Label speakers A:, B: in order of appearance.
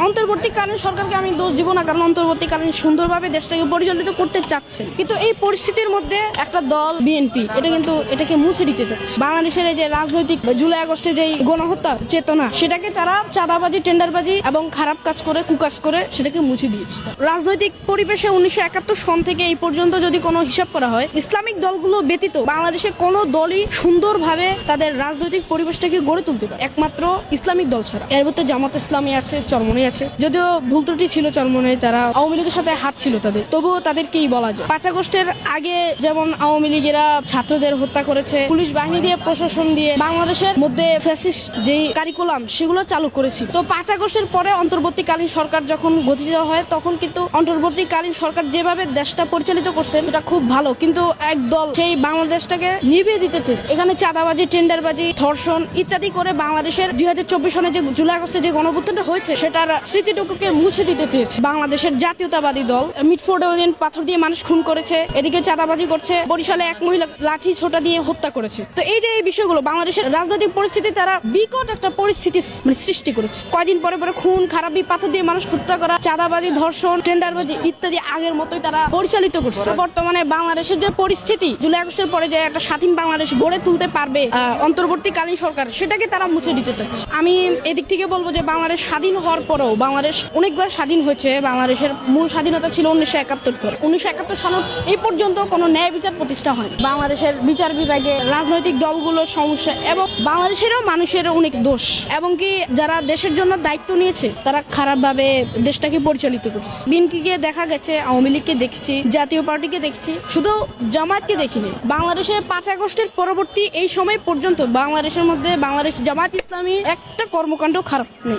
A: অন্তর্বর্তীকালীন সরকারকে আমি দোষ দিব না, কারণ অন্তর্বর্তীকালীন সুন্দরভাবে দেশটাকে পরিচালিত করতে চাচ্ছেন, কিন্তু এই পরিস্থিতির মধ্যে একটা দল বিএনপি এটাকে মুছে দিতে চাচ্ছে। বাংলাদেশের এই যে রাজনৈতিক জুলাই আগস্টে যে গণহত্যা চেতনা, সেটাকে তারা চাঁদাবাজি, টেন্ডারবাজি এবং খারাপ কাজ করে, কুকাজ করে সেটাকে মুছে দিয়েছে। রাজনৈতিক পরিবেশে 1971 সন থেকে এই পর্যন্ত যদি কোনো হিসাব করা হয়, ইসলামিক দলগুলো ব্যতীত বাংলাদেশে কোনো দলই সুন্দরভাবে তাদের রাজনৈতিক পরিবেশটাকে গড়ে তুলতে পারে, একমাত্র ইসলামিক দল ছাড়া। এর মধ্যে জামাত ইসলামী আছে, চরমনাই আছে, যদিও ভুল ত্রুটি ছিল চরমনাই, তারা আওয়ামী লীগের সাথে হাত ছিল তাদের, তবুও তাদেরকেই বলা যায়। 5 আগস্টের আগে যেমন আওয়ামী লীগেরা ছাত্রদের হত্যা করেছে, পুলিশ বাহিনী দিয়ে, প্রশাসন দিয়ে বাংলাদেশের মধ্যে ফ্যাসিস্ট যেই কারিকুলাম সেগুলো চালু করেছিল। তো 5 আগস্টের পরে অন্তর্বর্তীকালীন সরকার যখন গঠিত হয়, তখন কিন্তু অন্তর্বর্তীকালীন সরকার যেভাবে দেশটা পরিচালিত করছে এটা খুব ভালো, কিন্তু একদল সেই বাংলাদেশটাকে নিভিয়ে দিতে চেয়েছে। এখানে চাঁদাবাজি, টেন্ডারবাজি, ধর্ষণ ইত্যাদি করে বাংলাদেশের 2024 সনে যে জুলাই আগস্টে যে গণঅভ্যুত্থানটা হয়েছে সেটার স্মৃতিটুকুকে মুছে দিতে চেয়েছে বাংলাদেশের জাতীয়তাবাদী দল। মিটফোর্ডে ওই দিন পাথর দিয়ে মানুষ খুন করেছে, এদিকে চাঁদাবাজি করছে, বরিশালে এক মহিলা লাঠি ছোটা দিয়ে হত্যা করেছে। তো এই যে এই বিষয়গুলো বাংলাদেশের রাজনৈতিক পরিস্থিতি তারা বিকট একটা পরিস্থিতি সৃষ্টি করেছে। কয়দিন পরে পরে খুন খারাপি, পাথর দিয়ে মানুষ হত্যা করা, চাঁদাবাজি, ধর্ষণ, টেন্ডারবাজি ইত্যাদি আগের মতোই তারা পরিচালিত করছে। বর্তমানে বাংলাদেশের যে পরিস্থিতি, জুলাই আগস্টের পরে যে একটা স্বাধীন বাংলাদেশ গড়ে তুলতে পারবে অন্তর্বর্তীকালীন সরকার, সেটাকে তারা মুছে দিতে চাচ্ছে। আমি এদিক থেকে বলবো যে বাংলাদেশ স্বাধীন হওয়ার পরেও বাংলাদেশ অনেকবার স্বাধীন হয়েছে। বাংলাদেশের মূল স্বাধীনতা ছিল 1971 পর। 1971 সাল এই পর্যন্ত কোনো ন্যায় বিচার প্রতিষ্ঠা হয়নি। বাংলাদেশের বিচার বিভাগে রাজনৈতিক দলগুলোর সমস্যা এবং বাংলাদেশেরও মানুষের অনেক দোষ, এবং কি যারা দেশের জন্য দায়িত্ব নিয়েছে তারা খারাপভাবে দেশটাকে পরিচালিত করছে। বিএনপিকে দেখা গেছে, আওয়ামী লীগকে দেখছি, জাতীয় পার্টিকে দেখছি, শুধু জামায়াতকে দেখিনি। বাংলাদেশে 5 আগস্টের পরবর্তী এই সময় পর্যন্ত বাংলাদেশের মধ্যে বাংলাদেশ জামায়াত ইসলামী একটা কর্মকাণ্ড খারাপ নেই।